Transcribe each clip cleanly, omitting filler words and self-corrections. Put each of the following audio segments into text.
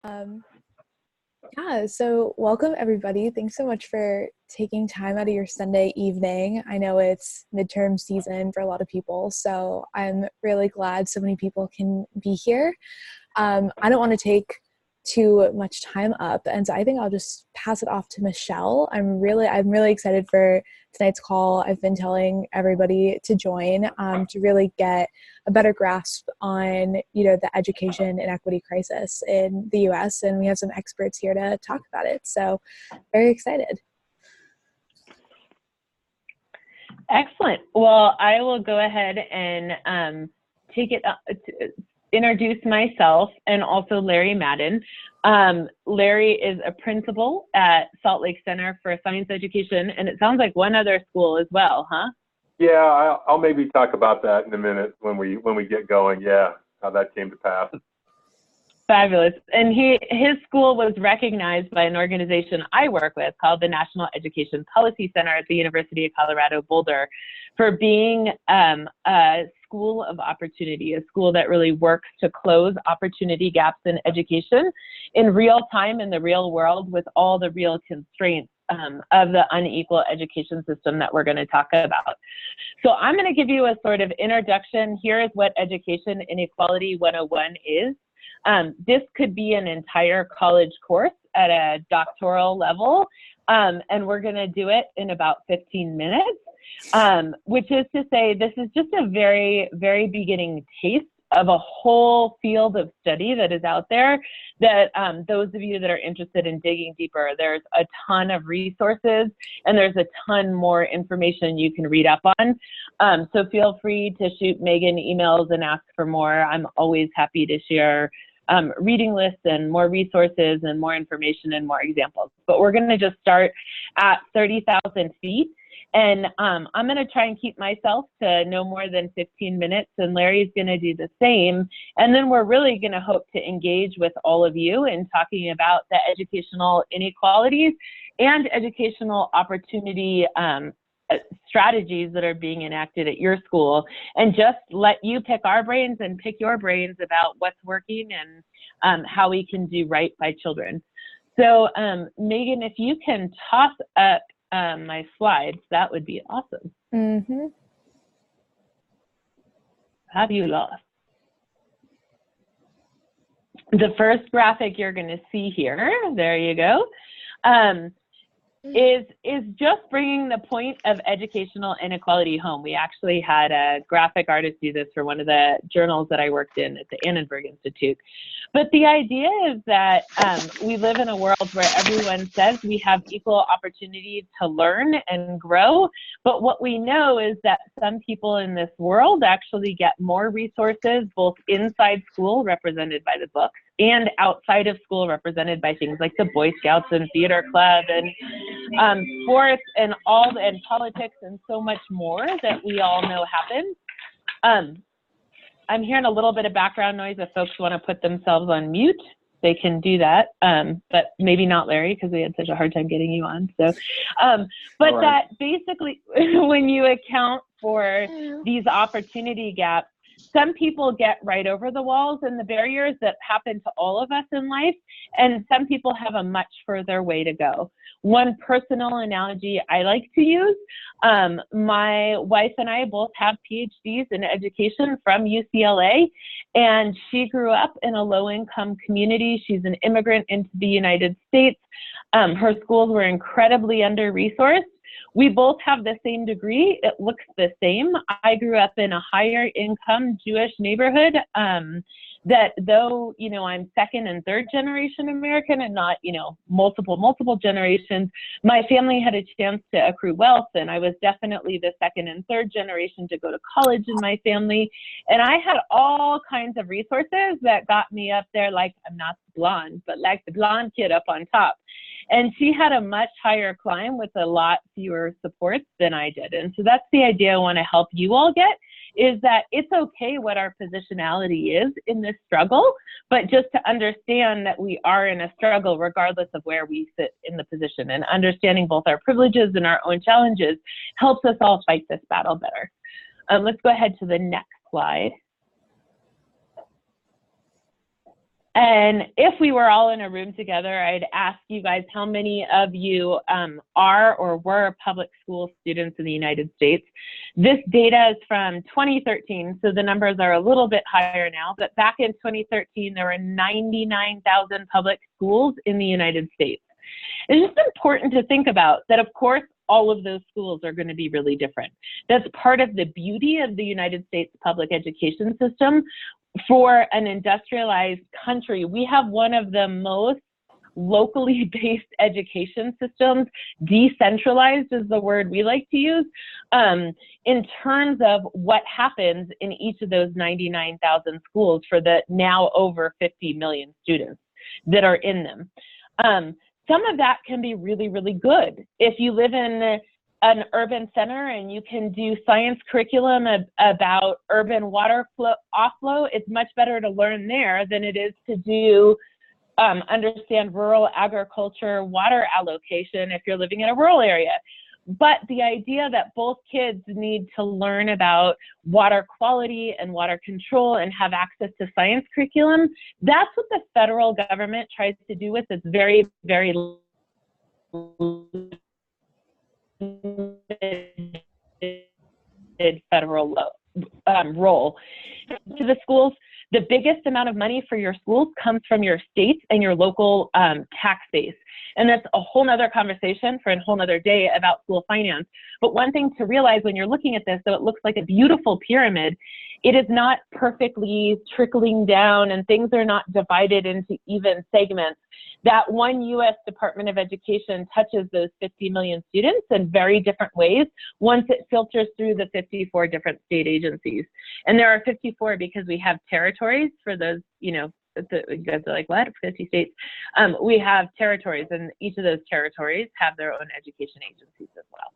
Um, yeah, so welcome everybody. Thanks so much for taking time out of your Sunday evening. I know it's midterm season for a lot of people, so I'm really glad so many people can be here. I don't want to take too much time up, and so I think I'll just pass it off to Michelle. I'm really excited for tonight's call. I've been telling everybody to join to really get a better grasp on the education inequity crisis in the U.S. and we have some experts here to talk about it. So very excited. Excellent. Well, I will go ahead and introduce myself and also Larry Madden. Larry is a principal at Salt Lake Center for Science Education, and it sounds like one other school as well, huh? Yeah, I'll maybe talk about that in a minute when we get going. Yeah, how that came to pass. Fabulous. And his school was recognized by an organization I work with called the National Education Policy Center at the University of Colorado Boulder for being a school of opportunity, a school that really works to close opportunity gaps in education in real time in the real world with all the real constraints of the unequal education system that we're going to talk about. So I'm going to give you a sort of introduction. Here is what Education Inequality 101 is. This could be an entire college course at a doctoral level, and we're going to do it in about 15 minutes, which is to say this is just a very, very beginning taste of a whole field of study that is out there that those of you that are interested in digging deeper, there's a ton of resources and there's a ton more information you can read up on. So feel free to shoot Megan emails and ask for more. I'm always happy to share reading lists and more resources and more information and more examples. But we're going to just start at 30,000 feet. And I'm going to try and keep myself to no more than 15 minutes, and Larry's going to do the same. And then we're really going to hope to engage with all of you in talking about the educational inequalities and educational opportunity strategies that are being enacted at your school, and just let you pick our brains and pick your brains about what's working and how we can do right by children. So Megan, if you can toss up my slides, that would be awesome. Mm-hmm. Have you lost? The first graphic you're going to see here, there you go, is just bringing the point of educational inequality home. We actually had a graphic artist do this for one of the journals that I worked in at the Annenberg Institute. But the idea is that we live in a world where everyone says we have equal opportunity to learn and grow, but what we know is that some people in this world actually get more resources, both inside school, represented by the books, and outside of school, represented by things like the Boy Scouts and theater club and sports and politics and so much more that we all know happens. I'm hearing a little bit of background noise. If folks want to put themselves on mute, they can do that, but maybe not Larry, because we had such a hard time getting you on. So, but Right. That basically, when you account for these opportunity gaps, some people get right over the walls and the barriers that happen to all of us in life, and some people have a much further way to go. One personal analogy I like to use, my wife and I both have PhDs in education from UCLA, and she grew up in a low-income community. She's an immigrant into the United States. Her schools were incredibly under-resourced. We both have the same degree. It looks the same. I grew up in a higher income Jewish neighborhood that though, I'm second and third generation American and not, multiple generations, my family had a chance to accrue wealth, and I was definitely the second and third generation to go to college in my family. And I had all kinds of resources that got me up there, like I'm not blonde, but like the blonde kid up on top. And she had a much higher climb with a lot fewer supports than I did. And so that's the idea I want to help you all get, is that it's okay what our positionality is in this struggle, but just to understand that we are in a struggle regardless of where we sit in the position, and understanding both our privileges and our own challenges helps us all fight this battle better. Let's go ahead to the next slide. And if we were all in a room together, I'd ask you guys how many of you are or were public school students in the United States. This data is from 2013, so the numbers are a little bit higher now, but back in 2013, there were 99,000 public schools in the United States. It's just important to think about that, of course, all of those schools are going to be really different. That's part of the beauty of the United States public education system. For an industrialized country, we have one of the most locally based education systems. Decentralized is the word we like to use, in terms of what happens in each of those 99,000 schools for the now over 50 million students that are in them. Some of that can be really, really good. If you live in an urban center and you can do science curriculum about urban water offlow, it's much better to learn there than it is to do understand rural agriculture water allocation if you're living in a rural area. But the idea that both kids need to learn about water quality and water control and have access to science curriculum, that's what the federal government tries to do with its very, very federal role. To the schools, the biggest amount of money for your schools comes from your states and your local tax base. And that's a whole nother conversation for a whole nother day about school finance. But one thing to realize when you're looking at this, so it looks like a beautiful pyramid, it is not perfectly trickling down and things are not divided into even segments. That one U.S. Department of Education touches those 50 million students in very different ways once it filters through the 54 different state agencies. And there are 54 because we have territories for those, you know, you guys are like, what, 50 states? We have territories, and each of those territories have their own education agencies as well.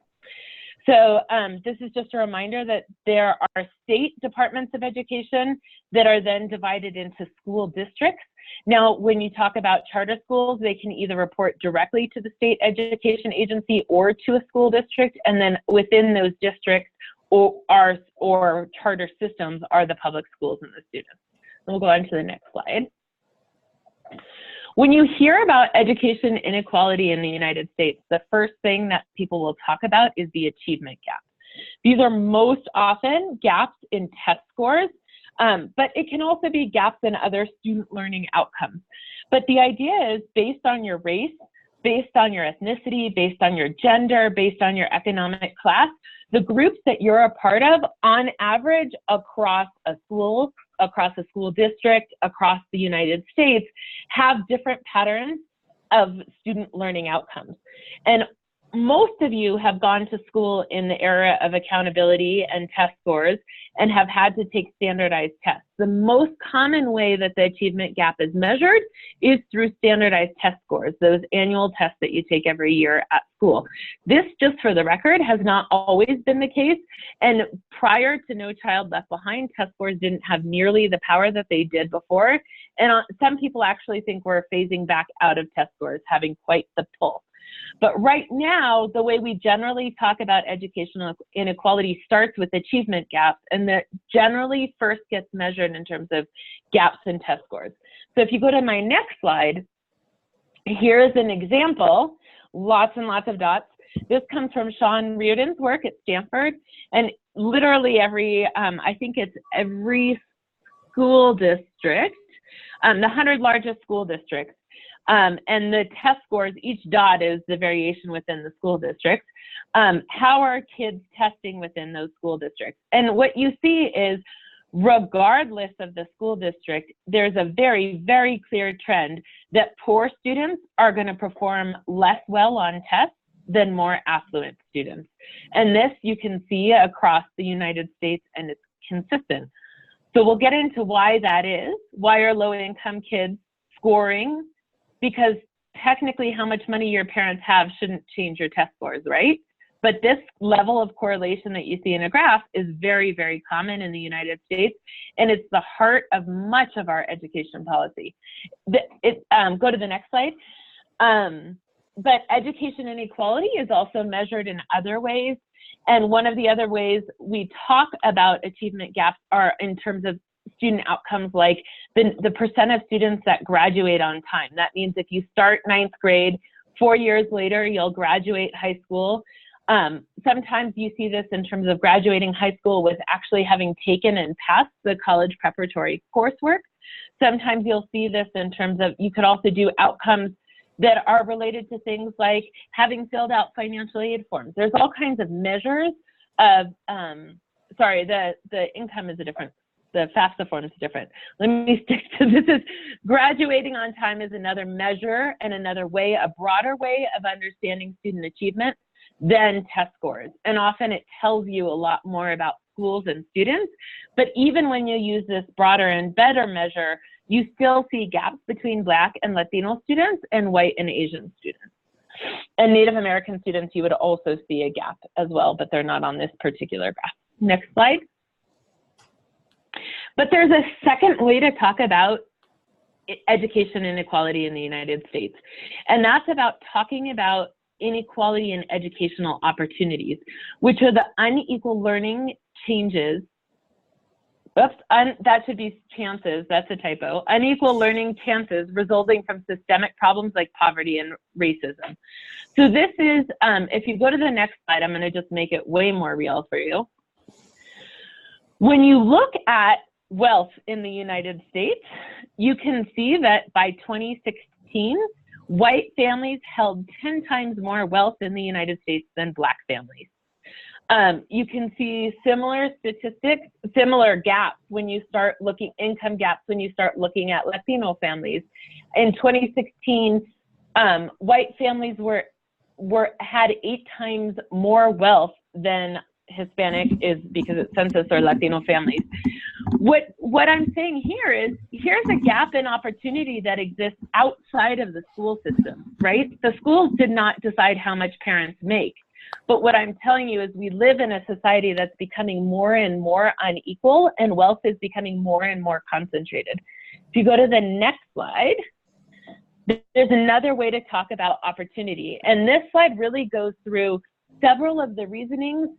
So this is just a reminder that there are state departments of education that are then divided into school districts. Now, when you talk about charter schools, they can either report directly to the state education agency or to a school district, and then within those districts or charter systems are the public schools and the students. We'll go on to the next slide. When you hear about education inequality in the United States, the first thing that people will talk about is the achievement gap. These are most often gaps in test scores, but it can also be gaps in other student learning outcomes. But the idea is based on your race, based on your ethnicity, based on your gender, based on your economic class, the groups that you're a part of, on average, across a school district, across the United States, have different patterns of student learning outcomes. And most of you have gone to school in the era of accountability and test scores and have had to take standardized tests. The most common way that the achievement gap is measured is through standardized test scores, those annual tests that you take every year at school. This, just for the record, has not always been the case. And prior to No Child Left Behind, test scores didn't have nearly the power that they did before. And some people actually think we're phasing back out of test scores, having quite the pull. But right now, the way we generally talk about educational inequality starts with achievement gaps, and that generally first gets measured in terms of gaps in test scores. So if you go to my next slide, here is an example, lots and lots of dots. This comes from Sean Reardon's work at Stanford, and literally every, I think it's every school district, the 100 largest school districts, and the test scores, each dot is the variation within the school district. How are kids testing within those school districts? And what you see is, regardless of the school district, there's a very, very clear trend that poor students are going to perform less well on tests than more affluent students. And this you can see across the United States, and it's consistent. So we'll get into why that is. Why are low-income kids scoring? Because technically how much money your parents have shouldn't change your test scores, right? But this level of correlation that you see in a graph is very, very common in the United States, and it's the heart of much of our education policy. Go to the next slide. But education inequality is also measured in other ways, and one of the other ways we talk about achievement gaps are in terms of student outcomes like the percent of students that graduate on time. That means if you start 9th grade, 4 years later, you'll graduate high school. Sometimes you see this in terms of graduating high school with actually having taken and passed the college preparatory coursework. Sometimes you'll see this in terms of, you could also do outcomes that are related to things like having filled out financial aid forms. There's all kinds of measures of, sorry, the income is a different, the FAFSA form is different. Let me stick to this. Is graduating on time is another measure and another way, a broader way of understanding student achievement than test scores. And often it tells you a lot more about schools and students. But even when you use this broader and better measure, you still see gaps between Black and Latino students and white and Asian students. And Native American students, you would also see a gap as well, but they're not on this particular graph. Next slide. But there's a second way to talk about education inequality in the United States. And that's about talking about inequality in educational opportunities, which are the unequal learning changes. Oops, that should be chances, that's a typo. Unequal learning chances resulting from systemic problems like poverty and racism. So this is, if you go to the next slide, I'm gonna just make it way more real for you. When you look at wealth in the United States, you can see that by 2016, white families held 10 times more wealth in the United States than Black families. You can see similar statistics, similar gaps when you start looking, income gaps when you start looking at Latino families. In 2016, white families had 8 times more wealth than Hispanic is because it's census or Latino families. What I'm saying here is, here's a gap in opportunity that exists outside of the school system, right? The schools did not decide how much parents make. But what I'm telling you is we live in a society that's becoming more and more unequal, and wealth is becoming more and more concentrated. If you go to the next slide, there's another way to talk about opportunity. And this slide really goes through several of the reasonings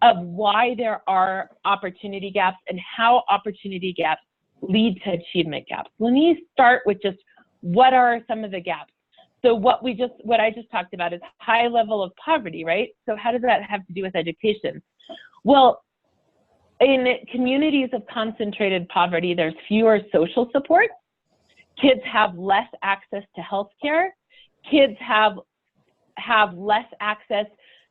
of why there are opportunity gaps and how opportunity gaps lead to achievement gaps. Let me start with just what are some of the gaps. So what I just talked about is high level of poverty, right? So how does that have to do with education? Well, in communities of concentrated poverty, there's fewer social support. Kids have less access to health care. Kids have less access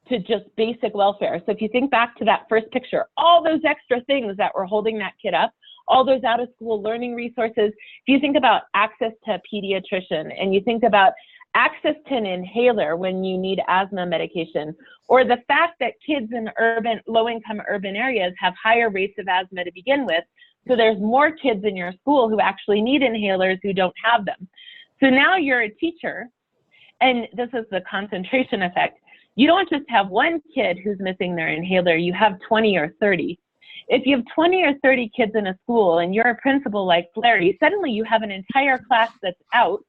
to just basic welfare. So if you think back to that first picture, all those extra things that were holding that kid up, all those out of school learning resources, if you think about access to a pediatrician and you think about access to an inhaler when you need asthma medication, or the fact that kids in low-income urban areas have higher rates of asthma to begin with, so there's more kids in your school who actually need inhalers who don't have them. So now you're a teacher, and this is the concentration effect. You don't just have one kid who's missing their inhaler, you have 20 or 30. If you have 20 or 30 kids in a school and you're a principal like Larry, suddenly you have an entire class that's out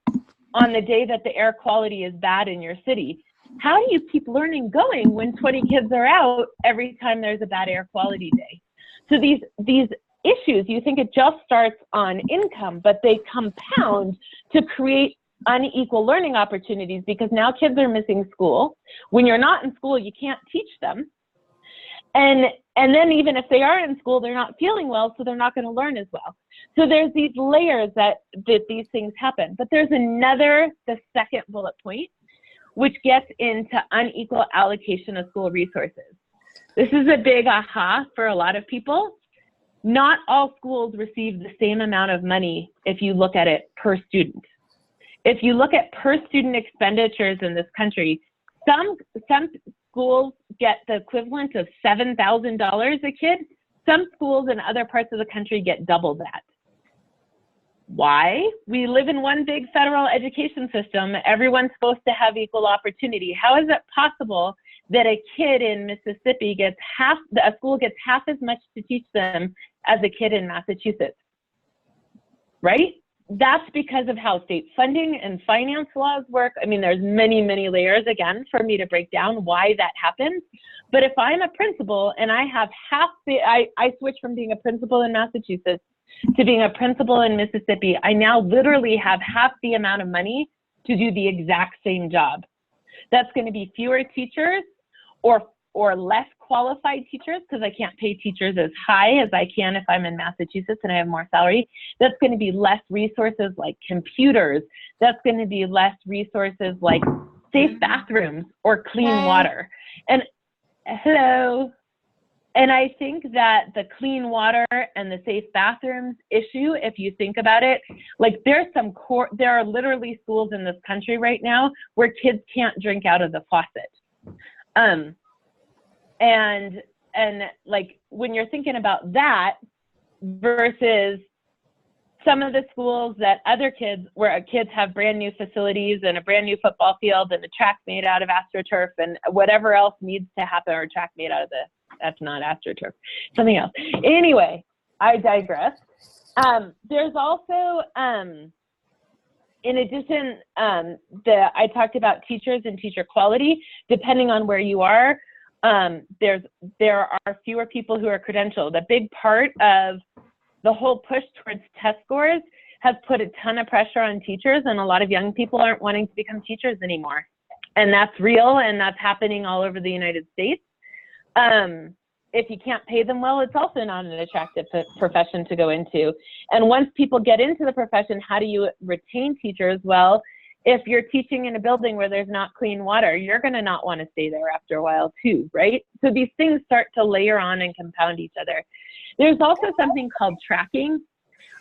on the day that the air quality is bad in your city. How do you keep learning going when 20 kids are out every time there's a bad air quality day? So these issues, you think it just starts on income, but they compound to create unequal learning opportunities because now kids are missing school. When you're not in school, you can't teach them. And then even if they are in school, they're not feeling well, so they're not going to learn as well. So there's these layers that these things happen. But there's another, the second bullet point, which gets into unequal allocation of school resources. This is a big aha for a lot of people. Not all schools receive the same amount of money if you look at it per student. If you look at per student expenditures in this country, some schools get the equivalent of $7,000 a kid. Some schools in other parts of the country get double that. Why? We live in one big federal education system. Everyone's supposed to have equal opportunity. How is it possible that a kid in Mississippi gets a school gets half as much to teach them as a kid in Massachusetts? Right? That's because of how state funding and finance laws work. I mean, there's many, many layers, again, for me to break down why that happens. But if I'm a principal and I have I switched from being a principal in Massachusetts to being a principal in Mississippi, I now literally have half the amount of money to do the exact same job. That's going to be fewer teachers or less qualified teachers, because I can't pay teachers as high as I can if I'm in Massachusetts and I have more salary. That's going to be less resources like computers. That's going to be less resources like safe bathrooms or clean water. And hello. And I think that the clean water and the safe bathrooms issue, if you think about it, like there are literally schools in this country right now where kids can't drink out of the faucet. And like when you're thinking about that versus some of the schools that other kids, where kids have brand new facilities and a brand new football field and a track made out of AstroTurf and whatever else needs to happen, or a track made out of that's not AstroTurf, something else. Anyway, I digress. There's also, in addition, I talked about teachers and teacher quality. Depending on where you are, there are fewer people who are credentialed. A big part of the whole push towards test scores has put a ton of pressure on teachers, and a lot of young people aren't wanting to become teachers anymore. And that's real, and that's happening all over the United States. If you can't pay them well, it's also not an attractive profession to go into. And once people get into the profession, how do you retain teachers? Well, if you're teaching in a building where there's not clean water, you're going to not want to stay there after a while too, right? So these things start to layer on and compound each other. There's also something called tracking.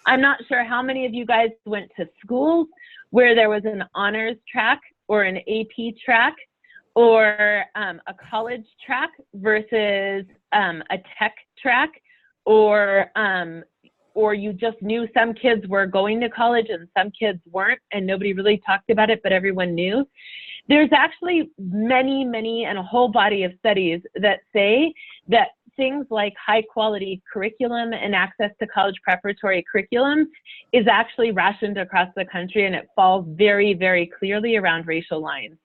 I'm not sure how many of you guys went to schools where there was an honors track or an AP track or a college track versus a tech track, or you just knew some kids were going to college and some kids weren't, and nobody really talked about it, but everyone knew. There's actually many, and a whole body of studies that say that things like high quality curriculum and access to college preparatory curriculum is actually rationed across the country, and it falls very, very clearly around racial lines.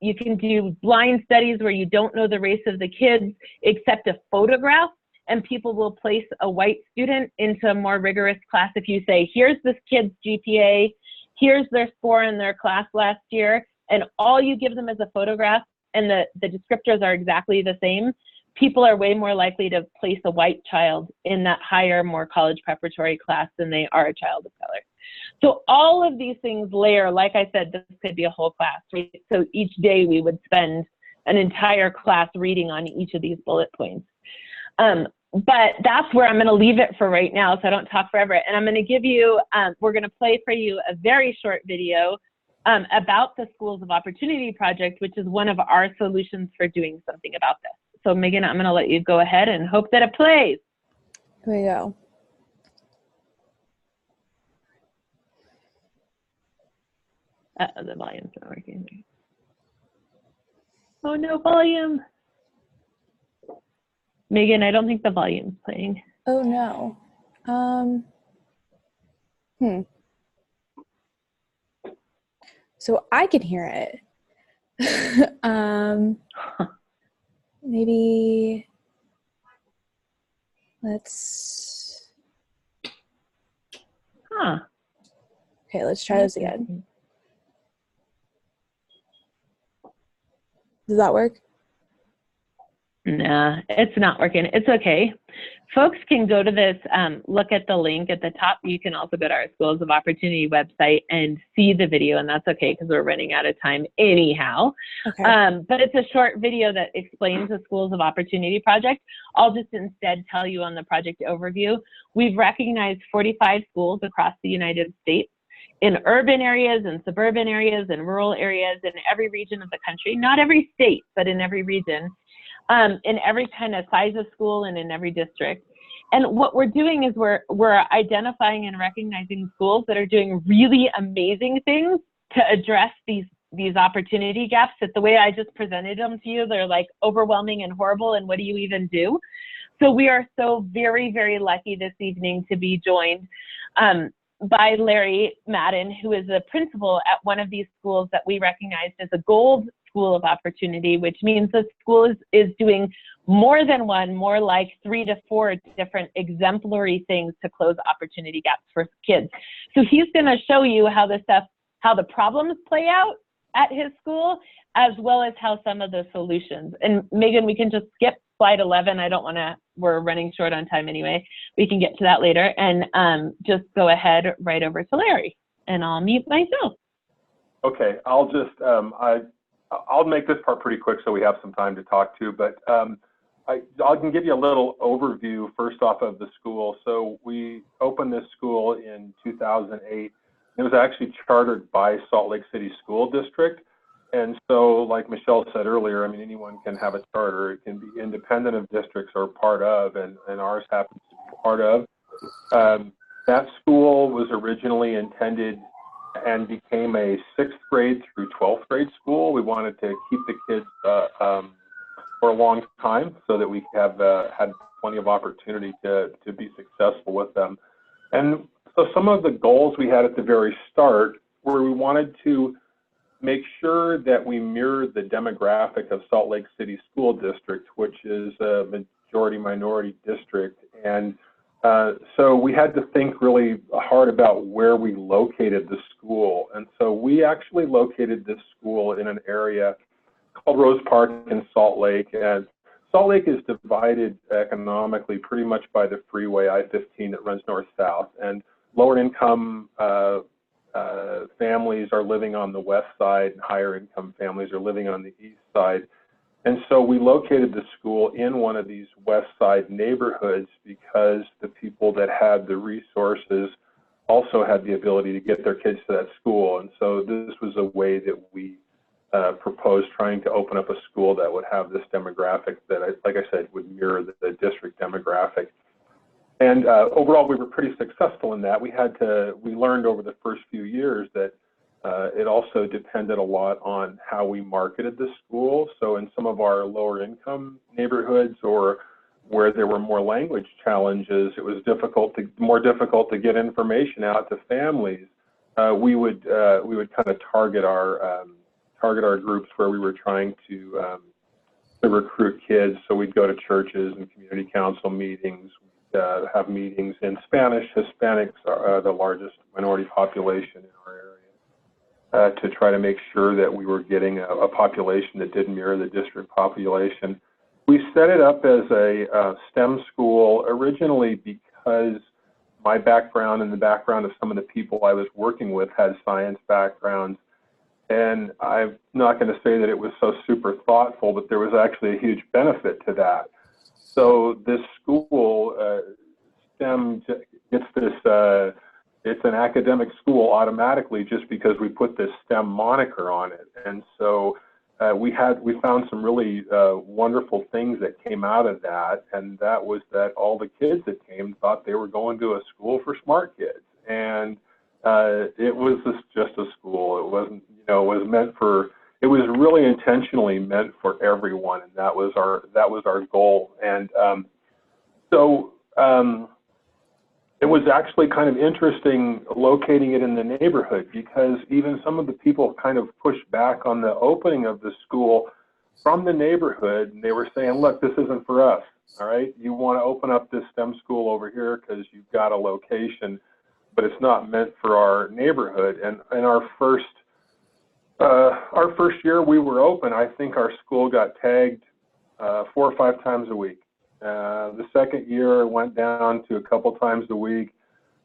You can do blind studies where you don't know the race of the kids except a photograph, and people will place a white student into a more rigorous class if you say, here's this kid's GPA, here's their score in their class last year, and all you give them is a photograph and the descriptors are exactly the same. People are way more likely to place a white child in that higher, more college preparatory class than they are a child of color. So all of these things layer, like I said, this could be a whole class, right? So each day we would spend an entire class reading on each of these bullet points. But that's where I'm going to leave it for right now, so I don't talk forever. And I'm going to give you, we're going to play for you a very short video about the Schools of Opportunity Project, which is one of our solutions for doing something about this. So Megan, I'm going to let you go ahead and hope that it plays. Here we go. The volume's not working. Oh, no volume. Megan, I don't think the volume's playing. Oh, no. So I can hear it. Maybe let's... Okay, let's try this again. Does that work? Nah, it's not working. It's okay. Folks can go to this, look at the link at the top. You can also go to our Schools of Opportunity website and see the video, and that's okay because we're running out of time anyhow. Okay. But it's a short video that explains the Schools of Opportunity Project. I'll just instead tell you on the project overview. We've recognized 45 schools across the United States, in urban areas and suburban areas and rural areas, in every region of the country, not every state, but in every region. In every kind of size of school and in every district. And what we're doing is we're identifying and recognizing schools that are doing really amazing things to address these opportunity gaps that the way I just presented them to you, they're like overwhelming and horrible, and what do you even do? So we are so very, very lucky this evening to be joined by Larry Madden, who is a principal at one of these schools that we recognized as a gold school of opportunity, which means the school is doing more than one, more like 3 to 4 different exemplary things to close opportunity gaps for kids. So he's going to show you how the problems play out at his school, as well as how some of the solutions. And Megan, we can just skip slide 11. I don't want to, we're running short on time anyway. We can get to that later, and just go ahead right over to Larry, and I'll mute myself. Okay, I'll just, I'll make this part pretty quick so we have some time to talk to, but I can give you a little overview first off of the school. So we opened this school in 2008. It was actually chartered by Salt Lake City School District. And so, like Michelle said earlier, I mean, anyone can have a charter. It can be independent of districts or part of, and ours happens to be part of. That school was originally intended and became a 6th grade through 12th grade school. We wanted to keep the kids for a long time so that we have had plenty of opportunity to be successful with them. And so some of the goals we had at the very start were we wanted to make sure that we mirrored the demographic of Salt Lake City School District, which is a majority minority district. And so we had to think really hard about where we located the school. And so we actually located this school in an area called Rose Park in Salt Lake. And Salt Lake is divided economically pretty much by the freeway I-15 that runs north-south. And lower income families are living on the west side, and higher income families are living on the east side. And so we located the school in one of these west side neighborhoods because the people that had the resources also had the ability to get their kids to that school. And so this was a way that we proposed trying to open up a school that would have this demographic that, like I said, would mirror the district demographic. And overall, we were pretty successful in that. We learned over the first few years that it also depended a lot on how we marketed the school. So in some of our lower income neighborhoods or where there were more language challenges, it was more difficult to get information out to families. We would kind of target our groups where we were trying to recruit kids. So we'd go to churches and community council meetings. Have meetings in Spanish. Hispanics are the largest minority population in our area, to try to make sure that we were getting a population that did mirror the district population. We set it up as a STEM school originally because my background and the background of some of the people I was working with had science backgrounds. And I'm not going to say that it was so super thoughtful, but there was actually a huge benefit to that. So this school, STEM, gets this, it's an academic school automatically just because we put this STEM moniker on it. And so we found some really wonderful things that came out of that. And that was that all the kids that came thought they were going to a school for smart kids. And it was just a school. It wasn't, it was meant for, it was really intentionally meant for everyone, and that was our goal. And so it was actually kind of interesting locating it in the neighborhood because even some of the people kind of pushed back on the opening of the school from the neighborhood, and they were saying, look, this isn't for us, all right? You want to open up this STEM school over here because you've got a location, but it's not meant for our neighborhood. And in our first year we were open, I think our school got tagged 4 or 5 times a week. The second year went down to a couple times a week.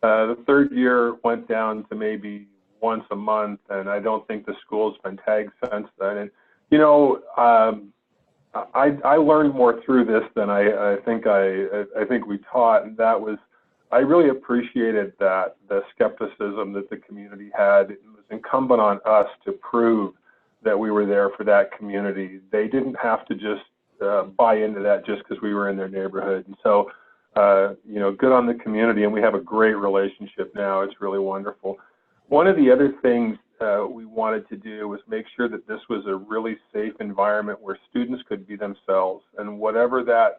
The third year went down to maybe once a month, and I don't think the school's been tagged since then. And I learned more through this than I think we taught, and that was, I really appreciated that, the skepticism that the community had. It was incumbent on us to prove that we were there for that community. They didn't have to just buy into that just because we were in their neighborhood. And so, good on the community, and we have a great relationship now. It's really wonderful. One of the other things we wanted to do was make sure that this was a really safe environment where students could be themselves, and whatever that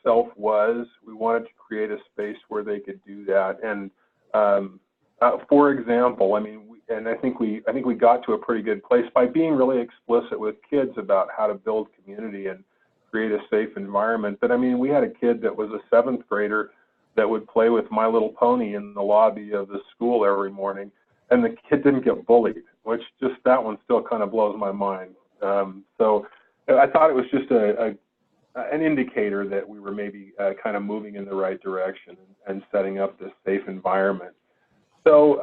self was, we wanted to create a space where they could do that. And for example, I mean, and I think we got to a pretty good place by being really explicit with kids about how to build community and create a safe environment. But I mean, we had a kid that was a 7th grader that would play with My Little Pony in the lobby of the school every morning, and the kid didn't get bullied, which just that one still kind of blows my mind. So I thought it was just an indicator that we were maybe kind of moving in the right direction and setting up this safe environment. So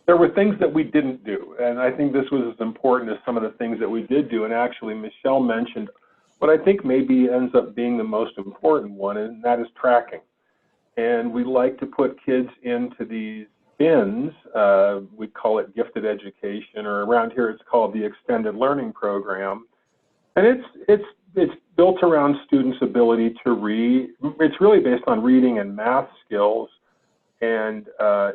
there were things that we didn't do, and I think this was as important as some of the things that we did do. And actually, Michelle mentioned what I think maybe ends up being the most important one, and that is tracking. And we like to put kids into these bins. We call it gifted education, or around here it's called the extended learning program. And it's built around students' ability to read. It's really based on reading and math skills. And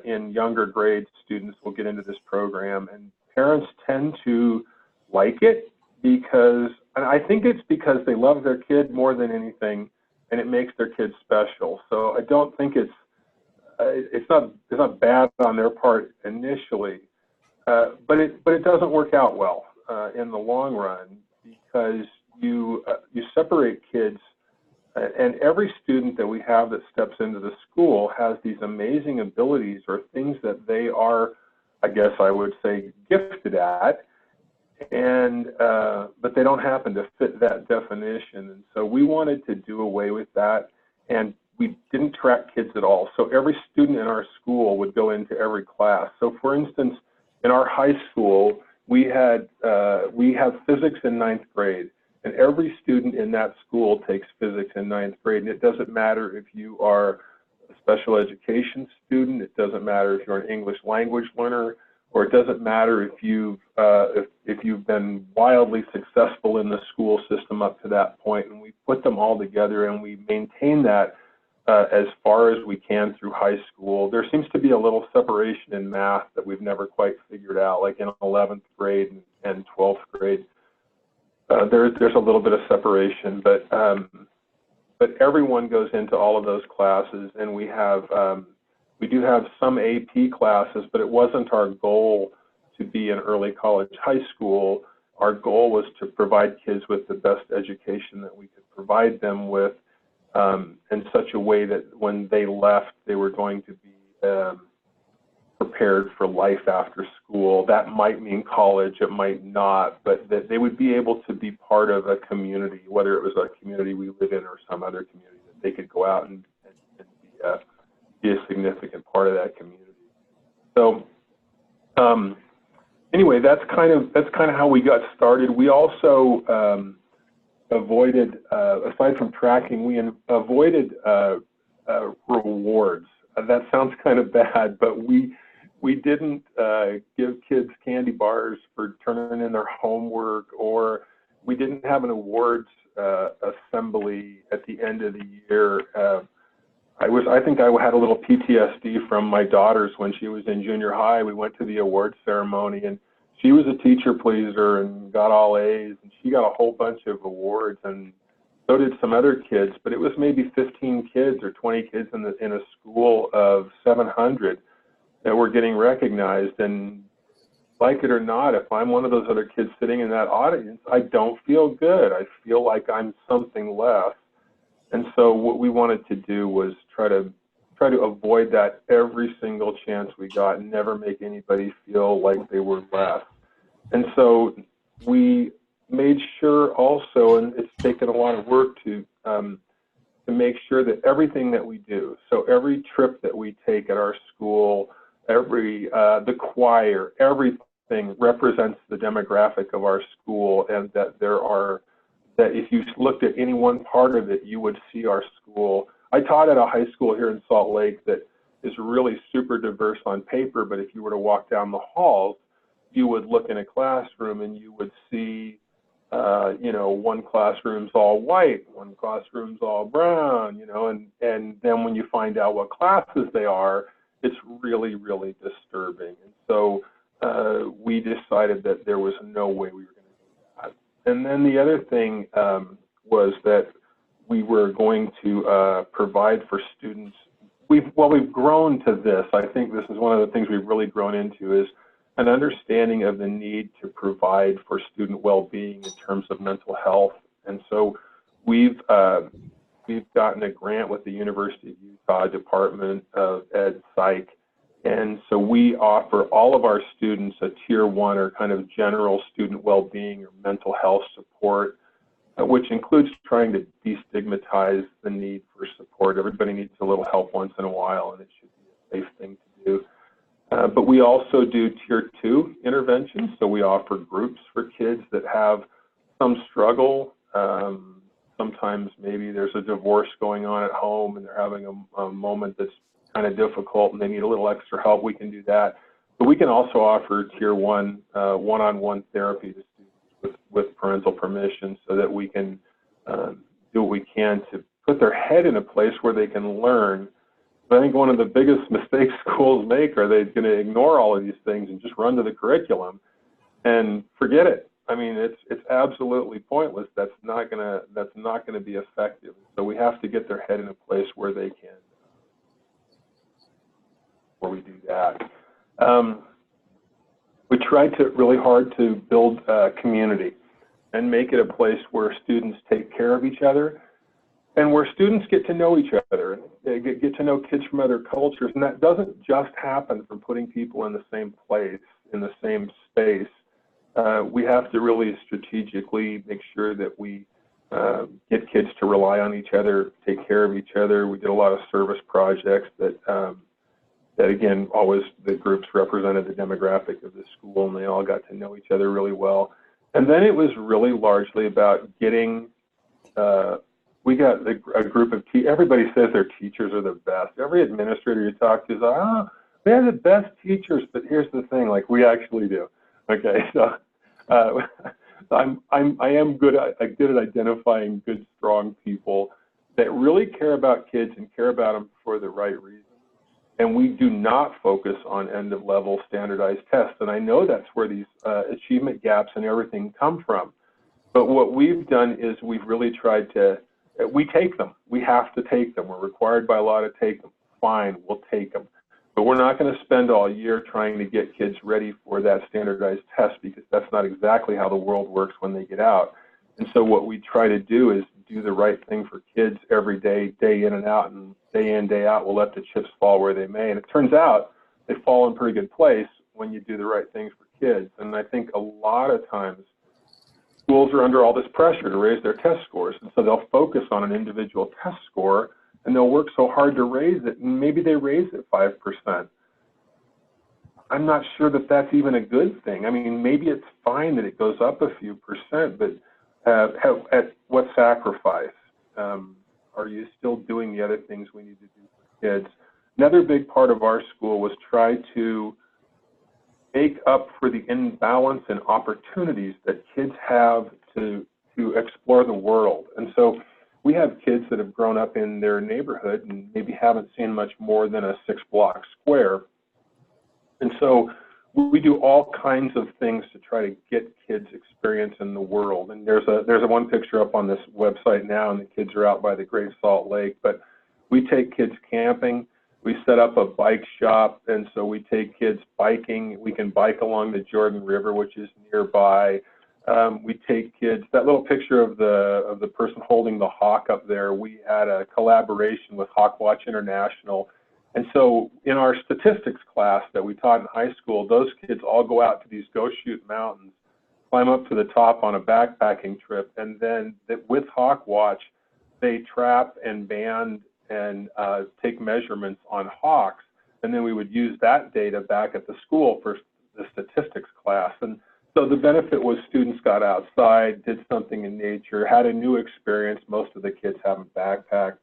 in younger grades, students will get into this program, and parents tend to like it because, and I think it's because they love their kid more than anything, and it makes their kid special. So I don't think it's not bad on their part initially, but it doesn't work out well in the long run, because you separate kids. And every student that we have that steps into the school has these amazing abilities or things that they are, I guess I would say, gifted at, and but they don't happen to fit that definition. And so we wanted to do away with that, and we didn't track kids at all. So every student in our school would go into every class. So for instance, in our high school, we have physics in 9th grade. And every student in that school takes physics in 9th grade. And it doesn't matter if you are a special education student, it doesn't matter if you're an English language learner, or it doesn't matter if you've been wildly successful in the school system up to that point. And we put them all together, and we maintain that as far as we can through high school. There seems to be a little separation in math that we've never quite figured out, like in 11th grade and 12th grade. There's a little bit of separation, but everyone goes into all of those classes, and we do have some AP classes, but it wasn't our goal to be an early college high school. Our goal was to provide kids with the best education that we could provide them with, in such a way that when they left, they were going to be prepared for life after school. That might mean college, it might not, but that they would be able to be part of a community, whether it was a community we live in or some other community, that they could go out and be a significant part of that community. So anyway, that's kind of how we got started. We also avoided, aside from tracking, we avoided rewards. That sounds kind of bad, but we didn't give kids candy bars for turning in their homework, or we didn't have an awards assembly at the end of the year. I think I had a little PTSD from my daughters when she was in junior high. We went to the awards ceremony, and she was a teacher pleaser and got all A's, and she got a whole bunch of awards, and so did some other kids. But it was maybe 15 kids or 20 kids in a school of 700 that were getting recognized. And like it or not, if I'm one of those other kids sitting in that audience, I don't feel good. I feel like I'm something less. And so what we wanted to do was try to avoid that every single chance we got, and never make anybody feel like they were less. And so we made sure also, and it's taken a lot of work to make sure that everything that we do, so every trip that we take at our school, the choir, everything represents the demographic of our school, and that if you looked at any one part of it, you would see our school. I taught at a high school here in Salt Lake that is really super diverse on paper, but if you were to walk down the halls, you would look in a classroom and you would see, one classroom's all white, one classroom's all brown, and then when you find out what classes they are, it's really, really disturbing. And so we decided that there was no way we were going to do that. And then the other thing was that we were going to provide for students we've grown to this. I think this is one of the things we've really grown into is an understanding of the need to provide for student well-being in terms of mental health. And so we've gotten a grant with the University of Utah Department of Ed Psych. And so we offer all of our students a tier 1 or kind of general student well-being or mental health support, which includes trying to destigmatize the need for support. Everybody needs a little help once in a while, and it should be a safe thing to do. But we also do tier 2 interventions. So we offer groups for kids that have some struggle. Sometimes maybe there's a divorce going on at home and they're having a moment that's kind of difficult and they need a little extra help. We can do that. But we can also offer tier 1 one-on-one therapy to students with parental permission, so that we can do what we can to put their head in a place where they can learn. But I think one of the biggest mistakes schools make are they're going to ignore all of these things and just run to the curriculum and forget it. I mean, it's absolutely pointless. That's not gonna be effective. So we have to get their head in a place where they can, where we do that. We try to really hard to build a community and make it a place where students take care of each other and where students get to know each other, get to know kids from other cultures. And that doesn't just happen from putting people in the same place, in the same space. We have to really strategically make sure that we get kids to rely on each other, take care of each other. We did a lot of service projects that again, always the groups represented the demographic of the school, and they all got to know each other really well. And then it was really largely about getting, we got a group of everybody says their teachers are the best. Every administrator you talk to is like, oh, we have the best teachers, but here's the thing, like we actually do. Okay, so I am good at identifying good, strong people that really care about kids and care about them for the right reason. And we do not focus on end-of-level standardized tests. And I know that's where these achievement gaps and everything come from. But what we've done is we've really tried to, we take them. We have to take them. We're required by law to take them. Fine, we'll take them. But we're not going to spend all year trying to get kids ready for that standardized test, because that's not exactly how the world works when they get out. And so what we try to do is do the right thing for kids every day, day in and out, and day in, day out, we'll let the chips fall where they may. And it turns out they fall in a pretty good place when you do the right things for kids. And I think a lot of times schools are under all this pressure to raise their test scores. And so they'll focus on an individual test score and they'll work so hard to raise it. And maybe they raise it 5%. I'm not sure that that's even a good thing. I mean, maybe it's fine that it goes up a few percent, but at what sacrifice? Are you still doing the other things we need to do for kids? Another big part of our school was try to make up for the imbalance and opportunities that kids have to explore the world. And so we have kids that have grown up in their neighborhood and maybe haven't seen much more than a 6-block square. And so we do all kinds of things to try to get kids experience in the world. And there's a one picture up on this website now, and the kids are out by the Great Salt Lake. But we take kids camping. We set up a bike shop, and so we take kids biking. We can bike along the Jordan River, which is nearby. We take kids. That little picture of the person holding the hawk up there, we had a collaboration with Hawkwatch International. And so in our statistics class that we taught in high school, those kids all go out to these Go Shoot mountains, climb up to the top on a backpacking trip, and then with Hawkwatch, they trap and band and take measurements on hawks. And then we would use that data back at the school for the statistics class. And so the benefit was students got outside, did something in nature, had a new experience. Most of the kids haven't backpacked.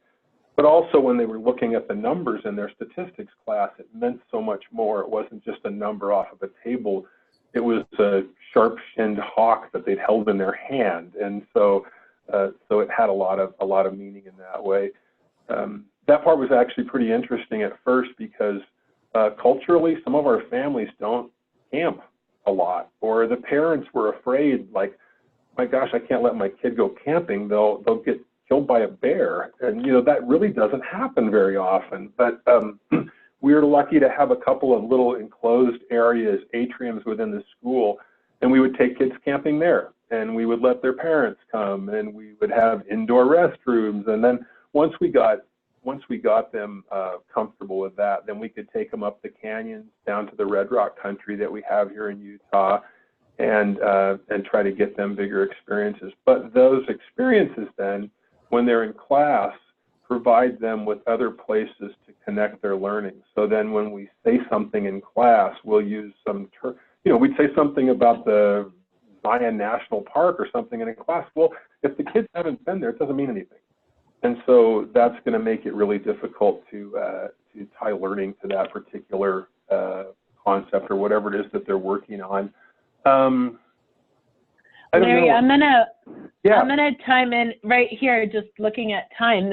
But also when they were looking at the numbers in their statistics class, it meant so much more. It wasn't just a number off of a table. It was a sharp-shinned hawk that they'd held in their hand. And so it had a lot of meaning in that way. That part was actually pretty interesting at first because culturally, some of our families don't camp a lot, or the parents were afraid, like, my gosh, I can't let my kid go camping. They'll get killed by a bear. And, that really doesn't happen very often. But we were lucky to have a couple of little enclosed areas, atriums within the school, and we would take kids camping there. And we would let their parents come, and we would have indoor restrooms. And then once we got them comfortable with that, then we could take them up the canyons down to the Red Rock country that we have here in Utah, and try to get them bigger experiences. But those experiences then, when they're in class, provide them with other places to connect their learning. So then when we say something in class, we'll use some we'd say something about the Zion National Park or something in a class. Well, if the kids haven't been there, it doesn't mean anything. And so that's going to make it really difficult to tie learning to that particular concept or whatever it is that they're working on. Larry, I'm gonna chime in right here, just looking at time.